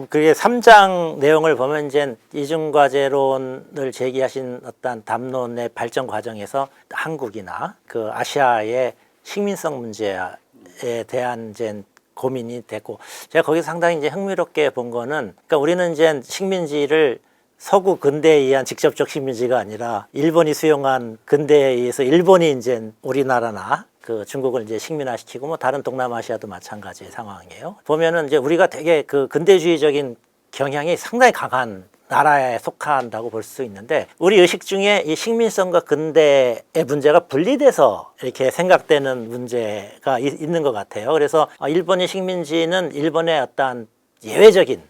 그게 3장 내용을 보면 이제 이중과제론을 제기하신 어떤 담론의 발전 과정에서 한국이나 그 아시아의 식민성 문제에 대한 이제 고민이 됐고, 제가 거기서 상당히 이제 흥미롭게 본 거는, 그러니까 우리는 이제 식민지를 서구 근대에 의한 직접적 식민지가 아니라 일본이 수용한 근대에 의해서 일본이 이제 우리나라나 그 중국을 이제 식민화시키고 뭐 다른 동남아시아도 마찬가지의 상황이에요. 보면은 이제 우리가 되게 그 근대주의적인 경향이 상당히 강한 나라에 속한다고 볼 수 있는데, 우리 의식 중에 이 식민성과 근대의 문제가 분리돼서 이렇게 생각되는 문제가 있는 것 같아요. 그래서 일본의 식민지는 일본의 어떤 예외적인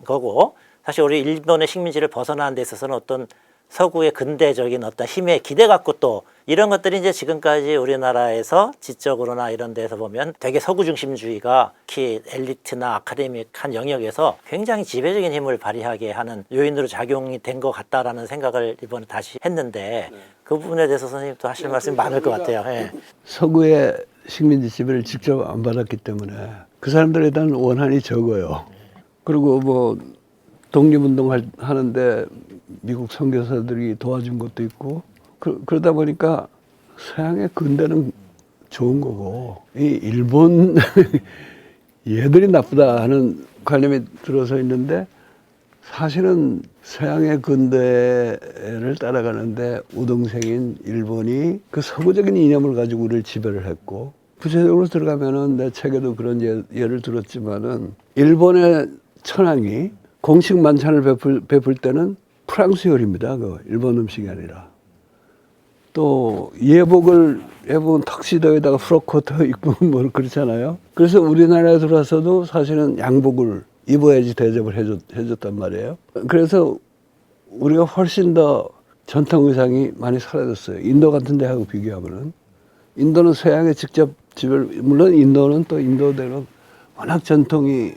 거고, 사실 우리 일본의 식민지를 벗어나는 데 있어서는 어떤 서구의 근대적인 어떤 힘에 기대 갖고 또 이런 것들이 이제 지금까지 우리나라에서 지적으로나 이런 데서 보면 되게 서구 중심주의가 특히 엘리트나 아카데믹한 영역에서 굉장히 지배적인 힘을 발휘하게 하는 요인으로 작용이 된 것 같다라는 생각을 이번에 다시 했는데, 그 부분에 대해서 선생님도 하실 말씀이 많을 것 같아요. 예. 서구의 식민지 지배를 직접 안 받았기 때문에 그 사람들에 대한 원한이 적어요. 그리고 뭐 독립운동 하는데 미국 선교사들이 도와준 것도 있고, 그러다 보니까 서양의 근대는 좋은 거고 이 일본 얘들이 나쁘다 하는 관념이 들어서 있는데, 사실은 서양의 근대를 따라가는데 우등생인 일본이 그 서구적인 이념을 가지고 우리를 지배를 했고, 구체적으로 들어가면은 내 책에도 그런 예를 들었지만은 일본의 천황이 공식 만찬을 베풀 때는 프랑스 요리입니다. 그 일본 음식이 아니라. 또 예복은 턱시도에다가 프로코트 입고 뭐 그렇잖아요. 그래서 우리나라에 들어와서도 사실은 양복을 입어야지 대접을 해줬단 말이에요. 그래서 우리가 훨씬 더 전통 의상이 많이 사라졌어요. 인도 같은 데하고 비교하면은. 인도는 서양에 직접 지배를, 물론 인도는 또 인도대로 워낙 전통이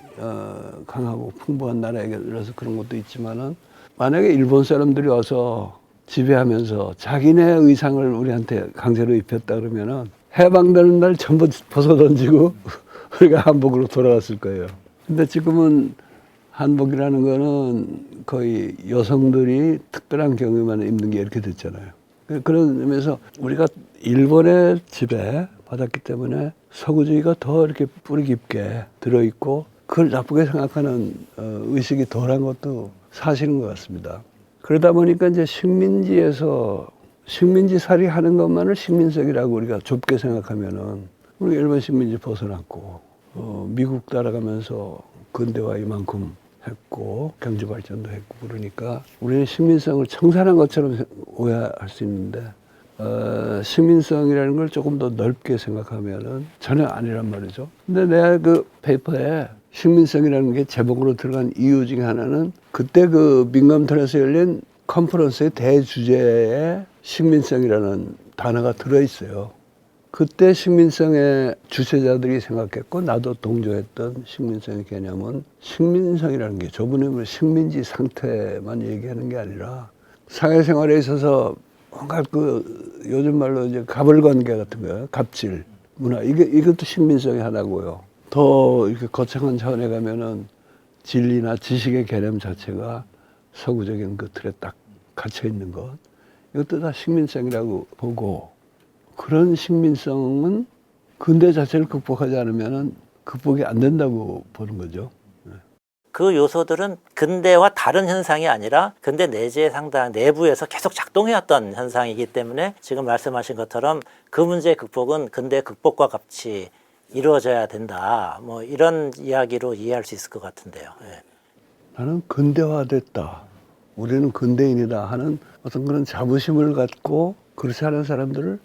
강하고 풍부한 나라라서 그런 것도 있지만은, 만약에 일본 사람들이 와서 지배하면서 자기네 의상을 우리한테 강제로 입혔다 그러면은 해방되는 날 전부 벗어 던지고 우리가 한복으로 돌아갔을 거예요. 근데 지금은 한복이라는 거는 거의 여성들이 특별한 경우에만 입는 게 이렇게 됐잖아요. 그런 의미에서 우리가 일본의 지배 받았기 때문에 서구주의가 더 이렇게 뿌리 깊게 들어있고, 그걸 나쁘게 생각하는 의식이 덜한 것도 사실인 것 같습니다. 그러다 보니까 이제 식민지에서 식민지살이 하는 것만을 식민성이라고 우리가 좁게 생각하면은, 우리 일본 식민지 벗어났고 미국 따라가면서 근대화 이만큼 했고 경제 발전도 했고, 그러니까 우리는 식민성을 청산한 것처럼 오해할 수 있는데, 식민성이라는 걸 조금 더 넓게 생각하면은 전혀 아니란 말이죠. 근데 내가 그 페이퍼에 식민성이라는 게 제목으로 들어간 이유 중에 하나는, 그때 그 밍검턴에서 열린 컨퍼런스의 대주제에 식민성이라는 단어가 들어있어요. 그때 식민성의 주체자들이 생각했고 나도 동조했던 식민성의 개념은, 식민성이라는 게 저분의 식민지 상태만 얘기하는 게 아니라 사회생활에 있어서 뭔가 그 요즘 말로 이제 가불관계 같은 거예요. 갑질, 문화, 이것도 식민성의 하나고요. 더 이렇게 거창한 차원에 가면은 진리나 지식의 개념 자체가 서구적인 그 틀에 딱 갇혀 있는 것, 이것도 다 식민성이라고 보고, 그런 식민성은 근대 자체를 극복하지 않으면은 극복이 안 된다고 보는 거죠. 그 요소들은 근대와 다른 현상이 아니라 근대 내재 상당 내부에서 계속 작동해왔던 현상이기 때문에, 지금 말씀하신 것처럼 그 문제의 극복은 근대 극복과 같이 이루어져야 된다, 뭐 이런 이야기로 이해할 수 있을 것 같은데요. 예. 나는 근대화됐다, 우리는 근대인이다 하는 어떤 그런 자부심을 갖고 그렇지 않은 사람들을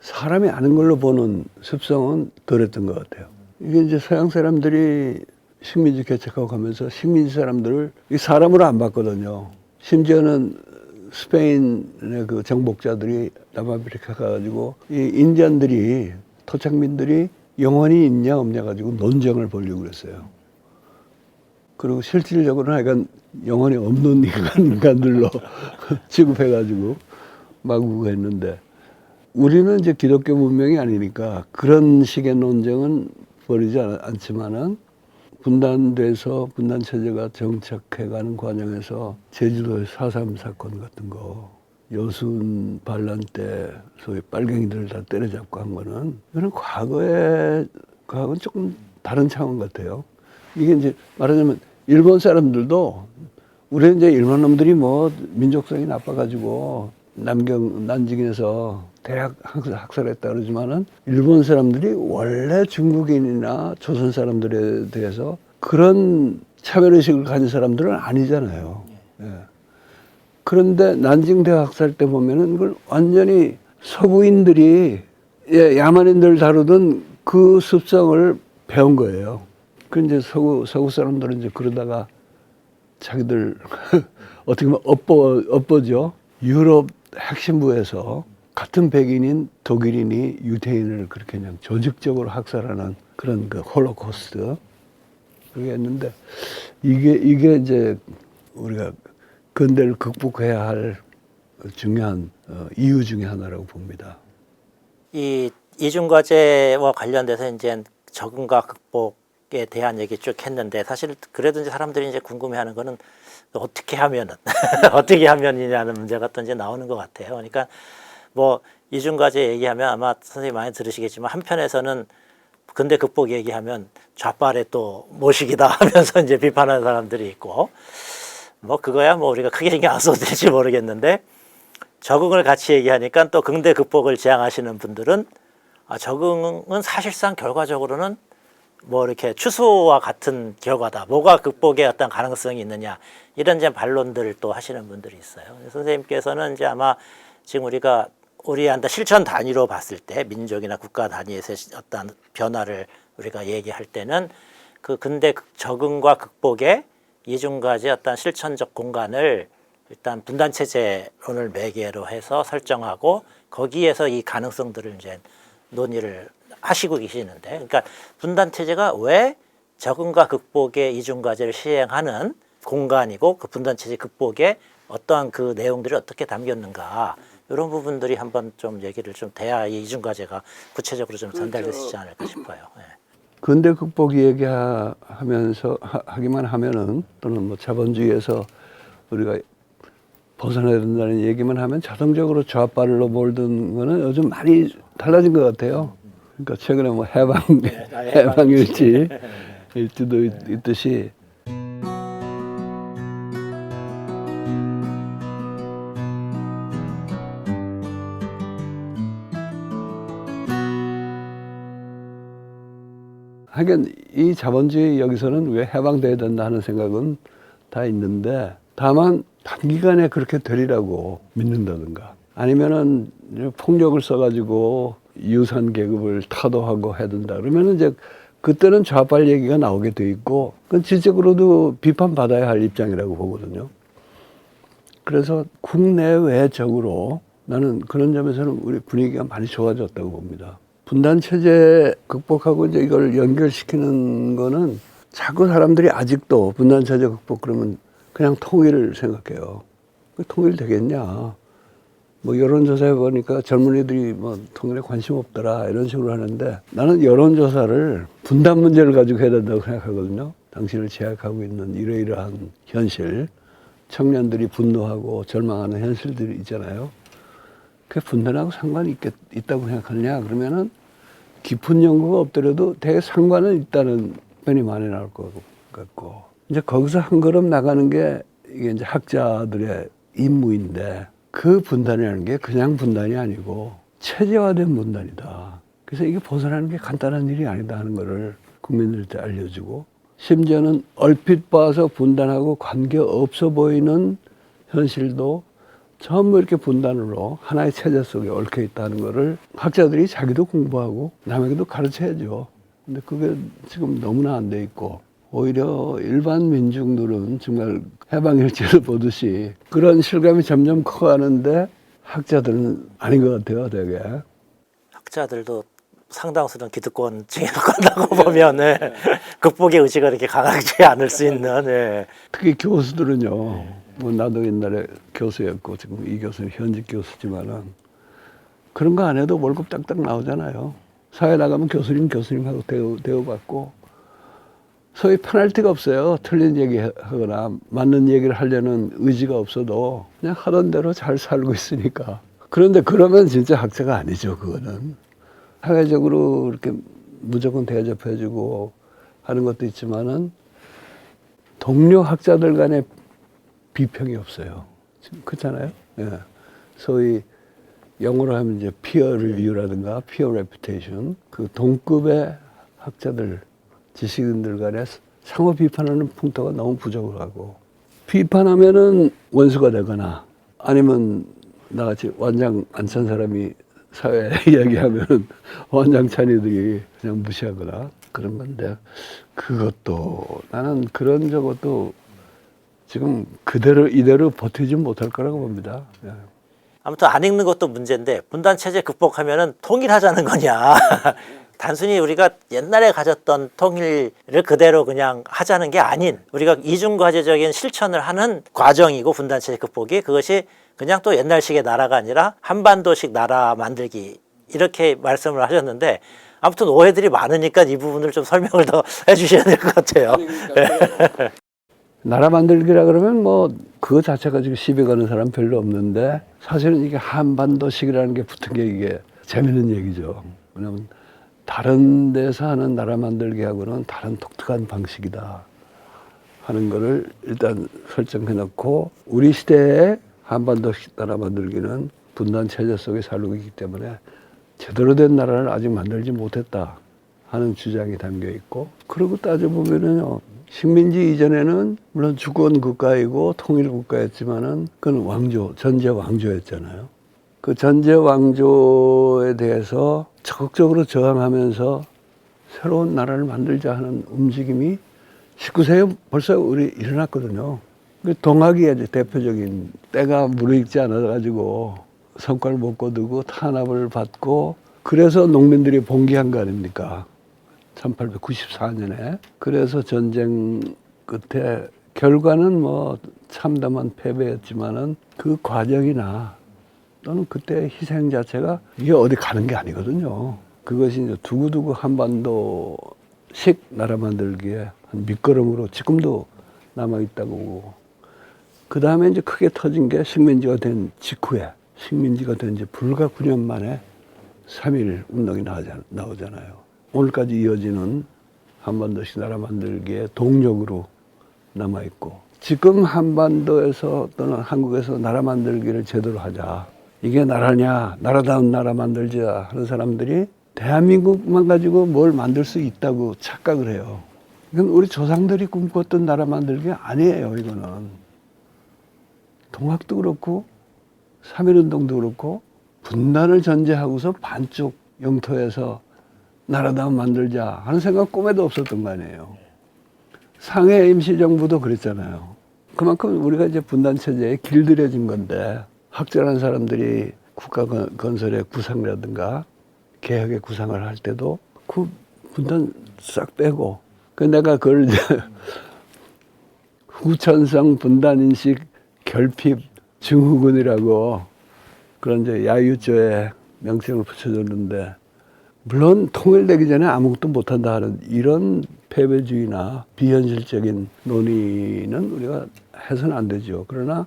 사람이 아닌 걸로 보는 습성은 덜했던 것 같아요. 이게 이제 서양 사람들이 식민지 개척하고 가면서 식민지 사람들을 사람으로 안 봤거든요. 심지어는 스페인의 그 정복자들이 남아프리카 가가지고 이 인디언들이, 토착민들이 영혼이 있냐 없냐 가지고 논쟁을 벌이고 그랬어요. 그리고 실질적으로는 하여간 영혼이 없는 인간들로 취급해가지고 마구 했는데, 우리는 이제 기독교 문명이 아니니까 그런 식의 논쟁은 벌이지 않지만은, 분단돼서 분단 체제가 정착해가는 과정에서 제주도의 4.3 사건 같은 거, 여순 반란 때 소위 빨갱이들을 다 때려잡고 한 거는 이거는 과거는 조금 다른 차원 같아요. 이게 이제 말하자면 일본 사람들도 우리 이제 일본 놈들이 뭐 민족성이 나빠가지고 난징에서 대학 학살했다 그러지만은 일본 사람들이 원래 중국인이나 조선 사람들에 대해서 그런 차별의식을 가진 사람들은 아니잖아요. 예. 그런데 난징 대학 학살 때 보면은 이걸 완전히 서구인들이 야만인들 다루던 그 습성을 배운 거예요. 그 이제 서구 사람들은 이제 그러다가 자기들 어떻게 보면 엇보죠. 유럽 핵심부에서 같은 백인인 독일인이 유대인을 그렇게 그냥 조직적으로 학살하는 그런 그 홀로코스트 그게 했는데 이게 이제 우리가 근대를 극복해야 할 중요한 이유 중에 하나라고 봅니다. 이 이중과제와 관련돼서 이제 적응과 극복에 대한 얘기 쭉 했는데 사실 그래도 이제 사람들이 이제 궁금해하는 거는 어떻게 하면은 어떻게 하면이냐는 문제가 또 이제 나오는 것 같아요. 그러니까 뭐 이중과제 얘기하면 아마 선생님 많이 들으시겠지만 한편에서는 근대 극복 얘기하면 좌빨의 또 모식이다 하면서 이제 비판하는 사람들이 있고 뭐 그거야 뭐 우리가 크게 신경 안 써도 될지 모르겠는데 적응을 같이 얘기하니까 또 근대 극복을 지향하시는 분들은 적응은 사실상 결과적으로는 뭐 이렇게 추수와 같은 결과다. 뭐가 극복의 어떤 가능성이 있느냐 이런 이제 반론들을 또 하시는 분들이 있어요. 선생님께서는 이제 아마 지금 우리한테 실천 단위로 봤을 때 민족이나 국가 단위에서 어떤 변화를 우리가 얘기할 때는 그 근대 적응과 극복의 이중과제 어떤 실천적 공간을 일단 분단 체제론을 매개로 해서 설정하고 거기에서 이 가능성들을 이제 논의를 하시고 계시는데, 그러니까 분단 체제가 왜 적응과 극복의 이중과제를 시행하는 공간이고 그 분단 체제 극복에 어떠한 그 내용들이 어떻게 담겼는가 이런 부분들이 한번 좀 얘기를 좀 돼야 이 이중과제가 구체적으로 좀 전달되시지 않을까 싶어요. 네. 근대 극복 얘기하면서 하기만 하면은 또는 뭐 자본주의에서 우리가 벗어나야 된다는 얘기만 하면 자동적으로 좌빨로 몰든 거는 요즘 많이 달라진 것 같아요. 그러니까 최근에 뭐 일지도 있듯이 하긴 이 자본주의 여기서는 왜 해방돼야 된다 하는 생각은 다 있는데 다만 단기간에 그렇게 되리라고 믿는다든가 아니면은 폭력을 써가지고 유산 계급을 타도하고 해야 된다 그러면은 이제 그때는 좌빨 얘기가 나오게 돼 있고 그건 질적으로도 비판받아야 할 입장이라고 보거든요. 그래서 국내외적으로 나는 그런 점에서는 우리 분위기가 많이 좋아졌다고 봅니다. 분단 체제 극복하고 이제 이걸 연결시키는 거는 자꾸 사람들이 아직도 분단 체제 극복 그러면 그냥 통일을 생각해요. 통일 되겠냐? 뭐 여론조사해 보니까 젊은이들이 뭐 통일에 관심 없더라 이런 식으로 하는데 나는 여론조사를 분단 문제를 가지고 해야 된다고 생각하거든요. 당신을 제약하고 있는 이러이러한 현실, 청년들이 분노하고 절망하는 현실들이 있잖아요. 그게 분단하고 상관이 있다고 생각하느냐 그러면은 깊은 연구가 없더라도 되게 상관은 있다는 편이 많이 나올 것 같고 이제 거기서 한 걸음 나가는 게 이게 이제 학자들의 임무인데 그 분단이라는 게 그냥 분단이 아니고 체제화된 분단이다. 그래서 이게 벗어나는 게 간단한 일이 아니다 하는 거를 국민들한테 알려주고 심지어는 얼핏 봐서 분단하고 관계없어 보이는 현실도 전부 이렇게 분단으로 하나의 체제 속에 얽혀 있다는 거를 학자들이 자기도 공부하고 남에게도 가르쳐야죠. 근데 그게 지금 너무나 안 돼 있고 오히려 일반 민중들은 정말 해방일지를 보듯이 그런 실감이 점점 커가는데 학자들은 아닌 것 같아요, 되게. 학자들도 상당수는 기득권층에 속한다고 보면 극복의 의지가 이렇게 강하지 않을 수 있는 특히 교수들은요. 뭐 나도 옛날에 교수였고 지금 이 교수는 현직 교수지만은 그런 거 안 해도 월급 딱딱 나오잖아요. 사회 나가면 교수님하고 대우받고 소위 페널티가 없어요. 틀린 얘기 하거나 맞는 얘기를 하려는 의지가 없어도 그냥 하던 대로 잘 살고 있으니까. 그런데 그러면 진짜 학자가 아니죠, 그거는. 사회적으로 이렇게 무조건 대접해주고 하는 것도 있지만은 동료 학자들 간에 비평이 없어요. 그렇잖아요. 예. 소위 영어로 하면 이제 peer review라든가 peer reputation, 그 동급의 학자들, 지식인들 간에 상호 비판하는 풍토가 너무 부족을 하고, 비판하면은 원수가 되거나 아니면 나같이 완장 안 찬 사람이 사회에 이야기하면은 완장찬이들이 그냥 무시하거나 그런 건데, 그것도 나는 그런 저것도 지금 그대로 이대로 버티지 못할 거라고 봅니다. 예. 아무튼 안 읽는 것도 문제인데 분단 체제 극복하면은 통일하자는 거냐? 단순히 우리가 옛날에 가졌던 통일을 그대로 그냥 하자는 게 아닌, 우리가 이중과제적인 실천을 하는 과정이고, 분단 체제 극복이 그것이 그냥 또 옛날식의 나라가 아니라 한반도식 나라 만들기, 이렇게 말씀을 하셨는데, 아무튼 오해들이 많으니까 이 부분을 좀 설명을 더 해주셔야 될 것 같아요. 나라 만들기라 그러면 뭐 그거 자체가 지금 시비 거는 사람 별로 없는데, 사실은 이게 한반도식이라는 게 붙은 게 이게 재밌는 얘기죠. 왜냐면 다른 데서 하는 나라 만들기하고는 다른 독특한 방식이다 하는 거를 일단 설정해 놓고, 우리 시대의 한반도식 나라 만들기는 분단 체제 속에 살고 있기 때문에 제대로 된 나라를 아직 만들지 못했다 하는 주장이 담겨 있고, 그리고 따져보면은요, 식민지 이전에는 물론 주권 국가이고 통일 국가였지만은 그건 왕조, 전제 왕조였잖아요. 그 전제 왕조에 대해서 적극적으로 저항하면서 새로운 나라를 만들자 하는 움직임이 19세기에 벌써 우리 일어났거든요. 동학이 아주 대표적인, 때가 무르익지 않아가지고 성과를 못 거두고 탄압을 받고, 그래서 농민들이 봉기한 거 아닙니까? 1894년에. 그래서 전쟁 끝에 결과는 뭐 참담한 패배였지만은 그 과정이나 또는 그때 희생 자체가 이게 어디 가는 게 아니거든요. 그것이 이제 두고두고 한반도식 나라 만들기에 한 밑거름으로 지금도 남아있다고 보고, 그 다음에 이제 크게 터진 게 식민지가 된 직후에, 식민지가 된 지 불과 9년 만에 3.1 운동이 나오잖아요. 오늘까지 이어지는 한반도식 나라 만들기의 동력으로 남아있고, 지금 한반도에서 또는 한국에서 나라 만들기를 제대로 하자, 이게 나라냐, 나라다운 나라 만들자 하는 사람들이 대한민국만 가지고 뭘 만들 수 있다고 착각을 해요. 이건 우리 조상들이 꿈꿨던 나라 만들기 아니에요. 이거는 동학도 그렇고 3.1운동도 그렇고 분단을 전제하고서 반쪽 영토에서 나라다운 만들자 하는 생각 꿈에도 없었던 거 아니에요. 상해 임시정부도 그랬잖아요. 그만큼 우리가 이제 분단체제에 길들여진 건데, 학자라는 사람들이 국가 건설의 구상이라든가 개혁의 구상을 할 때도 그 분단 싹 빼고, 그 내가 그걸 이제 후천성 분단인식 결핍 증후군이라고 그런 이제 야유조의 명칭을 붙여줬는데, 물론 통일되기 전에 아무것도 못한다 하는 이런 패배주의나 비현실적인 논의는 우리가 해서는 안 되죠. 그러나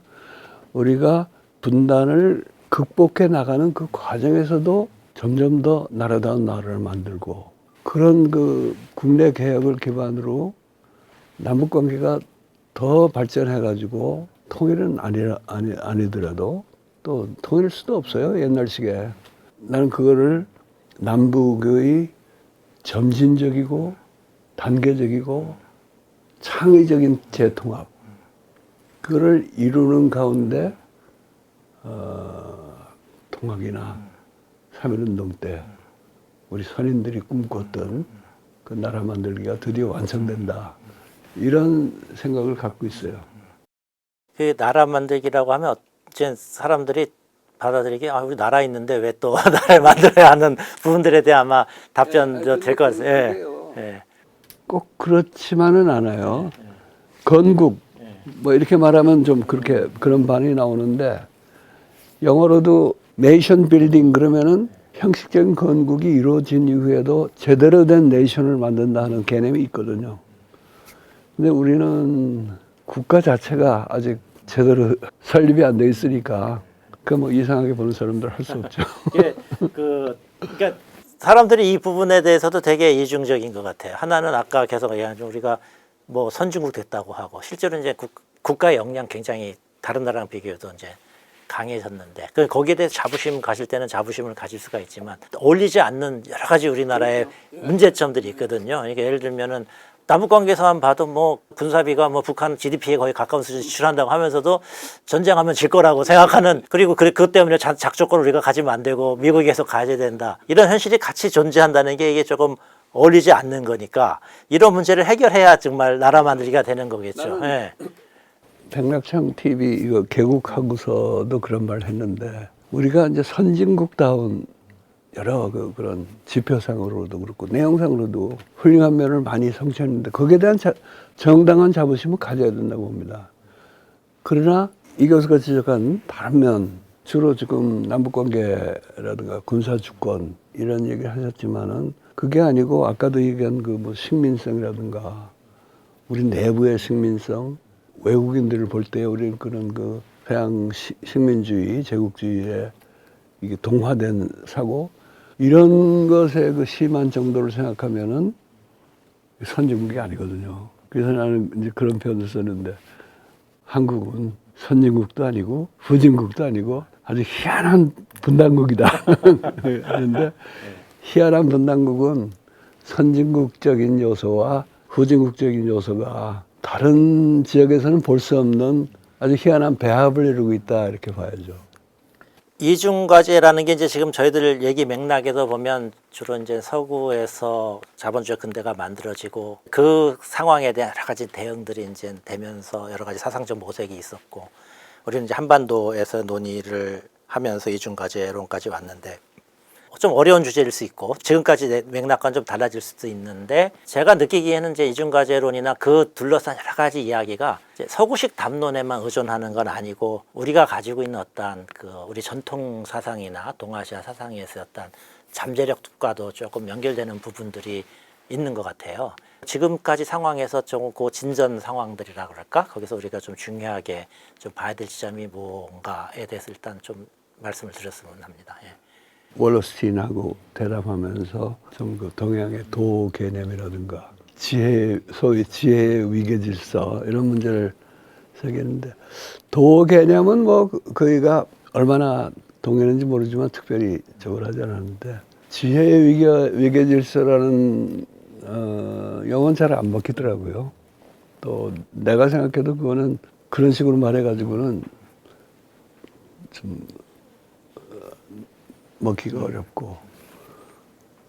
우리가 분단을 극복해 나가는 그 과정에서도 점점 더 나라다운 나라를 만들고, 그런 그 국내 개혁을 기반으로 남북 관계가 더 발전해가지고 통일은 아니더라도 또 통일일 수도 없어요. 옛날식에. 나는 그거를 남북의 점진적이고 단계적이고 창의적인 재통합, 그거를 이루는 가운데 통학이나 3.1운동 때 우리 선인들이 꿈꿨던 그 나라 만들기가 드디어 완성된다, 이런 생각을 갖고 있어요. 그 나라 만들기라고 하면 어쨌든 사람들이 받아들이기, 우리 나라 있는데 왜 또 나라를 만들어야 하는 부분들에 대해 아마 답변 될 것 같아요. 예. 꼭 그렇지만은 않아요. 건국 뭐 이렇게 말하면 좀 그렇게 그런 반응이 나오는데, 영어로도 네이션 빌딩 그러면은 형식적인 건국이 이루어진 이후에도 제대로 된 네이션을 만든다 하는 개념이 있거든요. 근데 우리는 국가 자체가 아직 제대로 설립이 안 돼 있으니까 그 뭐 이상하게 보는 사람들 할 수 없죠. 이게 그러니까 사람들이 이 부분에 대해서도 되게 이중적인 것 같아요. 하나는 아까 계속 얘기한 우리가 뭐 선진국 됐다고 하고 실제로 이제 국가의 역량 굉장히 다른 나라랑 비교해도 이제 강해졌는데 거기에 대해서 자부심 가질 때는 자부심을 가질 수가 있지만 어울리지 않는 여러 가지 우리나라의 문제점들이 있거든요. 그러니까 예를 들면은 남북관계에서만 봐도 뭐 군사비가 뭐 북한 GDP에 거의 가까운 수준 지출한다고 하면서도 전쟁하면 질 거라고 생각하는 그리고 그것 때문에 작전권을 우리가 가지면 안 되고 미국이 계속 가져야 된다. 이런 현실이 같이 존재한다는 게 이게 조금 어울리지 않는 거니까 이런 문제를 해결해야 정말 나라 만들기가 되는 거겠죠. 예. 백낙창 TV 이거 개국하고서도 그런 말 했는데 우리가 이제 선진국다운 여러 그런 지표상으로도 그렇고 내용상으로도 훌륭한 면을 많이 성취했는데 거기에 대한 정당한 자부심을 가져야 된다고 봅니다. 그러나 이것과 지적한 다른 면 주로 지금 남북관계라든가 군사주권 이런 얘기를 하셨지만은 그게 아니고 아까도 얘기한 그 뭐 식민성이라든가 우리 내부의 식민성 외국인들을 볼 때 우리는 그런 그 서양 식민주의 제국주의에 이게 동화된 사고 이런 것의 그 심한 정도를 생각하면은 선진국이 아니거든요. 그래서 나는 이제 그런 표현을 썼는데 한국은 선진국도 아니고 후진국도 아니고 아주 희한한 분단국이다. 그런데 희한한 분단국은 선진국적인 요소와 후진국적인 요소가 다른 지역에서는 볼 수 없는 아주 희한한 배합을 이루고 있다 이렇게 봐야죠. 이중과제라는 게 이제 지금 저희들 얘기 맥락에서 보면 주로 이제 서구에서 자본주의 근대가 만들어지고 그 상황에 대한 여러 가지 대응들이 이제 되면서 여러 가지 사상적 모색이 있었고 우리는 이제 한반도에서 논의를 하면서 이중과제론까지 왔는데 좀 어려운 주제일 수 있고 지금까지 맥락과는 좀 달라질 수도 있는데 제가 느끼기에는 이제 이중과제론이나 그 둘러싼 여러 가지 이야기가 이제 서구식 담론에만 의존하는 건 아니고 우리가 가지고 있는 어떤 그 우리 전통 사상이나 동아시아 사상에서 어떤 잠재력과도 조금 연결되는 부분들이 있는 것 같아요. 지금까지 상황에서 좀 그 진전 상황들이라 그럴까? 거기서 우리가 좀 중요하게 좀 봐야 될 지점이 뭔가에 대해서 일단 좀 말씀을 드렸으면 합니다. 예. 월러스틴하고 대담하면서 좀 그 동양의 도 개념이라든가 지혜, 소위 지혜의 위계 질서 이런 문제를 새겼는데 도 개념은 뭐 거기가 얼마나 동의하는지 모르지만 특별히 저걸 하지 않았는데 지혜의 위계 질서라는 용어는 잘 안 먹히더라고요. 또 내가 생각해도 그거는 그런 식으로 말해가지고는 좀 먹기가 어렵고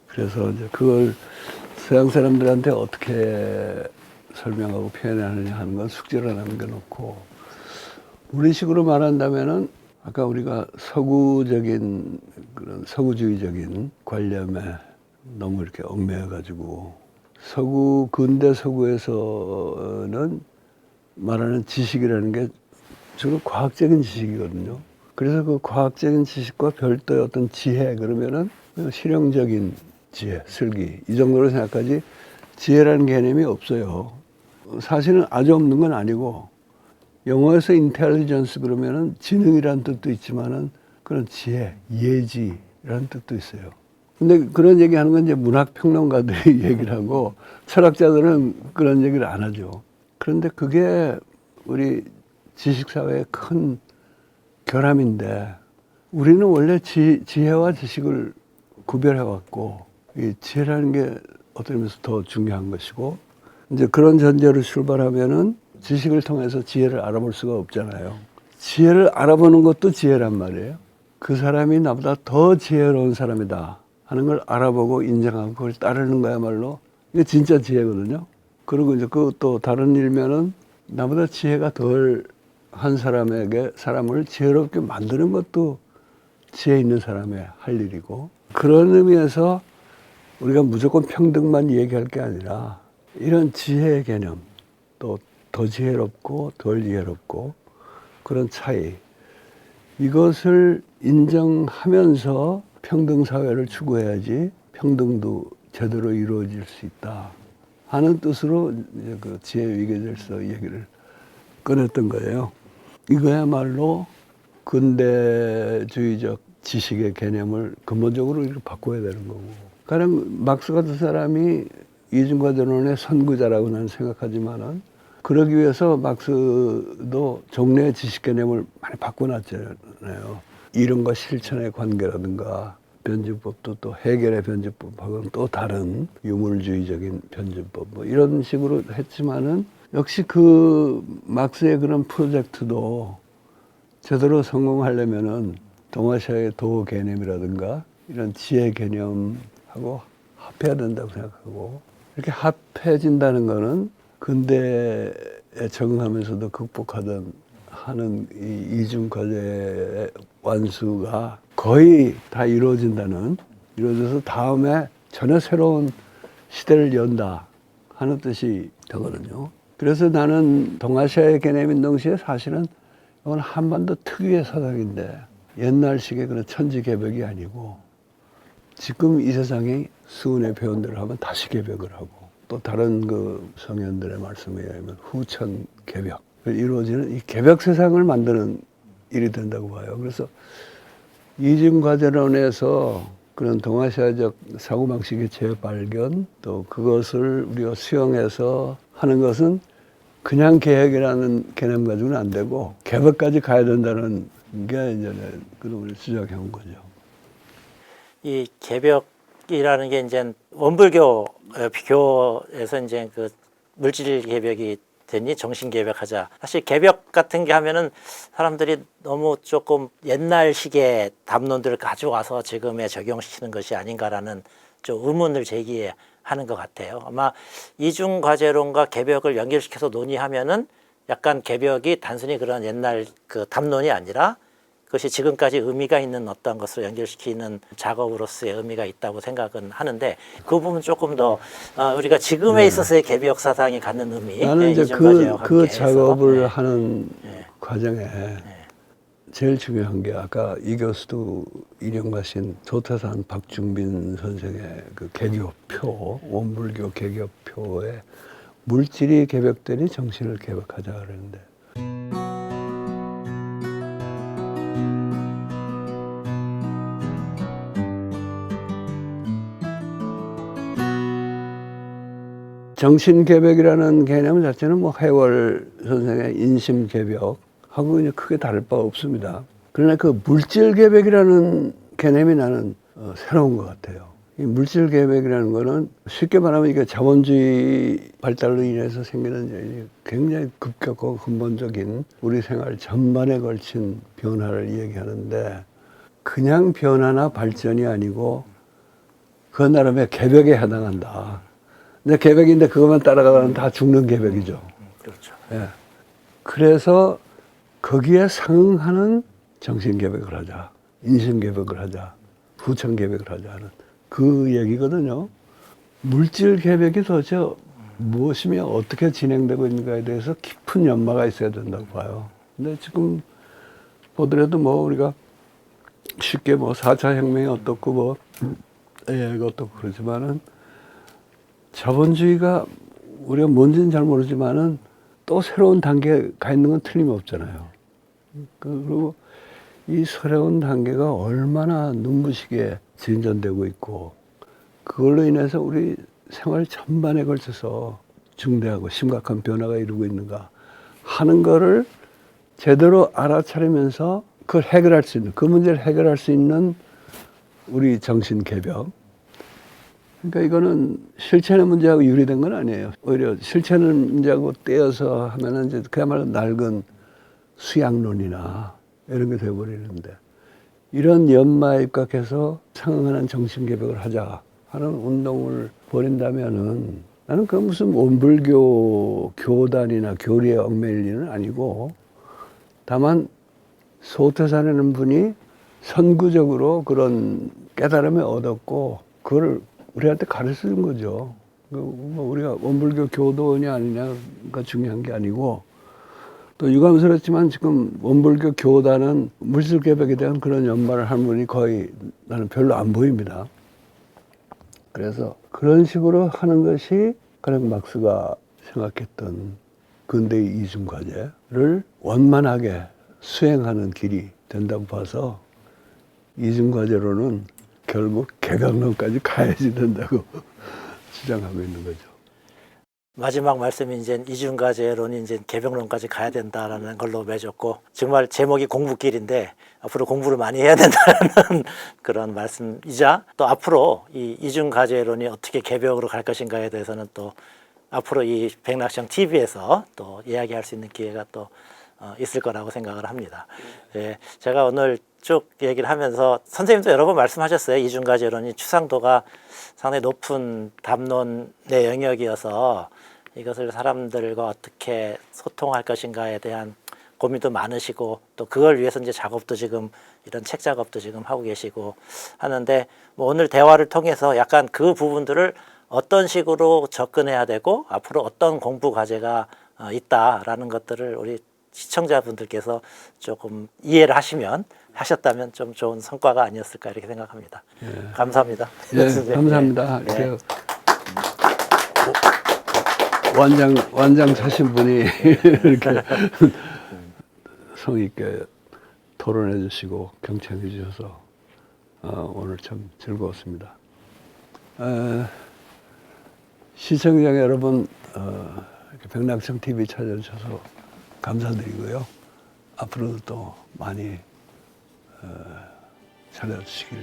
그래서 이제 그걸 서양 사람들한테 어떻게 설명하고 표현하느냐 하는 건 숙제로 남겨놓고 우리식으로 말한다면은 아까 우리가 서구적인 그런 서구주의적인 관념에 너무 이렇게 얽매여가지고 근대 서구에서는 말하는 지식이라는 게 주로 과학적인 지식이거든요. 그래서 그 과학적인 지식과 별도의 어떤 지혜 그러면은 실용적인 지혜, 슬기 이 정도로 생각하지 지혜라는 개념이 없어요. 사실은 아주 없는 건 아니고 영어에서 인텔리전스 그러면은 지능이라는 뜻도 있지만은 그런 지혜, 예지라는 뜻도 있어요. 근데 그런 얘기하는 건 이제 문학평론가들이 얘기를 하고 철학자들은 그런 얘기를 안 하죠. 그런데 그게 우리 지식사회의 큰 결함인데 우리는 원래 지혜와 지식을 구별해왔고 이 지혜라는 게 어떤 의미에서 더 중요한 것이고 이제 그런 전제로 출발하면은 지식을 통해서 지혜를 알아볼 수가 없잖아요. 지혜를 알아보는 것도 지혜란 말이에요. 그 사람이 나보다 더 지혜로운 사람이다 하는 걸 알아보고 인정하고 그걸 따르는 거야말로 이게 진짜 지혜거든요. 그리고 이제 그것도 다른 일면은 나보다 지혜가 덜 한 사람을 지혜롭게 만드는 것도 지혜 있는 사람의 할 일이고 그런 의미에서 우리가 무조건 평등만 얘기할 게 아니라 이런 지혜의 개념 또 더 지혜롭고 덜 지혜롭고 그런 차이 이것을 인정하면서 평등사회를 추구해야지 평등도 제대로 이루어질 수 있다 하는 뜻으로 이제 그 지혜 위계 질서 얘기를 꺼냈던 거예요. 이거야말로 근대주의적 지식의 개념을 근본적으로 이렇게 바꿔야 되는 거고. 가령 막스 같은 사람이 이중과전론의 선구자라고 나는 생각하지만은 그러기 위해서 막스도 종래의 지식 개념을 많이 바꿔놨잖아요. 이론과 실천의 관계라든가 변증법도 또 해결의 변증법하고는 또 다른 유물주의적인 변증법 뭐 이런 식으로 했지만은 역시 그 막스의 그런 프로젝트도 제대로 성공하려면은 동아시아의 도 개념이라든가 이런 지혜 개념하고 합해야 된다고 생각하고 이렇게 합해진다는 거는 근대에 적응하면서도 극복하던 하는 이 이중 과제의 완수가 거의 다 이루어져서 다음에 전혀 새로운 시대를 연다 하는 뜻이 되거든요. 그래서 나는 동아시아의 개념인 동시에 사실은 이건 한반도 특유의 사상인데 옛날식의 그런 천지개벽이 아니고 지금 이 세상이 수은의 표현대로 하면 다시 개벽을 하고 또 다른 그 성현들의 말씀에 의하면 후천 개벽 이루어지는 이 개벽 세상을 만드는 일이 된다고 봐요. 그래서 이중과제론에서 그런 동아시아적 사고방식의 재발견 또 그것을 우리가 수용해서 하는 것은 그냥 개혁이라는 개념 가지고는 안 되고 개벽까지 가야 된다는 게 이제 그런 주장해 온 거죠. 이 개벽이라는 게 이제 원불교 비교에서 이제 그 물질 개벽이 되니 정신 개벽하자. 사실 개벽 같은 게 하면은 사람들이 너무 조금 옛날식의 담론들을 가져와서 지금에 적용시키는 것이 아닌가라는 좀 의문을 제기하는 것 같아요. 아마 이중과제론과 개벽을 연결시켜서 논의하면은 약간 개벽이 단순히 그런 옛날 그 담론이 아니라 그것이 지금까지 의미가 있는 어떤 것으로 연결시키는 작업으로서의 의미가 있다고 생각은 하는데 그 부분 조금 더 우리가 지금에 있어서의 개벽 사상이 갖는 의미 나는 이제 그 작업을 하는 과정에 제일 중요한 게 아까 이 교수도 인용하신 조태산 박중빈 선생의 그 개교표 원불교 개교표에 물질이 개벽되니 정신을 개벽하자 그러는데 정신개벽이라는 개념 자체는 뭐 해월 선생의 인심개벽하고 이제 크게 다를 바 없습니다. 그러나 그 물질개벽이라는 개념이 나는 새로운 것 같아요. 이 물질개벽이라는 거는 쉽게 말하면 이게 자본주의 발달로 인해서 생기는 이제 굉장히 급격하고 근본적인 우리 생활 전반에 걸친 변화를 얘기하는데 그냥 변화나 발전이 아니고 그 나름의 개벽에 해당한다. 근데 개벽인데 그것만 따라가면 다 죽는 개벽이죠. 그렇죠. 예. 그래서 거기에 상응하는 정신개벽을 하자, 인신개벽을 하자, 후천개벽을 하자 하는 그 얘기거든요. 물질개벽이 도대체 무엇이며 어떻게 진행되고 있는가에 대해서 깊은 연마가 있어야 된다고 봐요. 근데 지금 보더라도 뭐 우리가 쉽게 뭐 4차 혁명이 어떻고 뭐 AI가 어떻고 그러지만은 자본주의가 우리가 뭔지는 잘 모르지만은 또 새로운 단계에 가 있는 건 틀림없잖아요. 그리고 이 새로운 단계가 얼마나 눈부시게 진전되고 있고 그걸로 인해서 우리 생활 전반에 걸쳐서 중대하고 심각한 변화가 이루고 있는가 하는 거를 제대로 알아차리면서 그걸 해결할 수 있는 그 문제를 해결할 수 있는 우리 정신개벽 그러니까 이거는 실천의 문제하고 유리된 건 아니에요. 오히려 실천의 문제하고 떼어서 하면은 이제 그야말로 낡은 수양론이나 이런 게 되어버리는데 이런 연마에 입각해서 상응하는 정신개벽을 하자 하는 운동을 벌인다면은 나는 그 무슨 원불교 교단이나 교리에 얽매일 일은 아니고 다만 소태산이라는 분이 선구적으로 그런 깨달음을 얻었고 그걸 우리한테 가르쳐 준 거죠. 우리가 원불교 교도냐 아니냐가 중요한 게 아니고 또 유감스럽지만 지금 원불교 교단은 물질개벽에 대한 그런 연마를 한 분이 거의 나는 별로 안 보입니다. 그래서 그런 식으로 하는 것이 카르 막스가 생각했던 근대의 이중 과제를 원만하게 수행하는 길이 된다고 봐서 이중 과제로는 결국 개강론까지 가야지 된다고 주장하고 있는 거죠. 마지막 말씀이 이제 이중과제론이 이제 개병론까지 가야 된다라는 걸로 맺었고, 정말 제목이 공부길인데 앞으로 공부를 많이 해야 된다는 그런 말씀이자, 또 앞으로 이 이중과제론이 어떻게 개벽으로 갈 것인가에 대해서는 또 앞으로 이 백낙시장 TV에서 또 이야기할 수 있는 기회가 또 있을 거라고 생각을 합니다. 예, 제가 오늘 쭉 얘기를 하면서 선생님도 여러 번 말씀하셨어요. 이중과제론이 추상도가 상당히 높은 담론의 영역이어서 이것을 사람들과 어떻게 소통할 것인가에 대한 고민도 많으시고, 또 그걸 위해서 이제 작업도 지금 이런 책 작업도 지금 하고 계시고 하는데, 뭐 오늘 대화를 통해서 약간 그 부분들을 어떤 식으로 접근해야 되고 앞으로 어떤 공부 과제가 있다라는 것들을 우리 시청자분들께서 조금 이해를 하셨다면 좀 좋은 성과가 아니었을까 이렇게 생각합니다. 예. 감사합니다. 예, 감사합니다. 네. 이렇게 완장 차신 분이 이렇게 성의 있게 토론해 주시고 경청해 주셔서 오늘 참 즐거웠습니다. 시청자 여러분, 백낙청 TV 찾아주셔서 감사드리고요. 앞으로도 또 많이 찾아주시길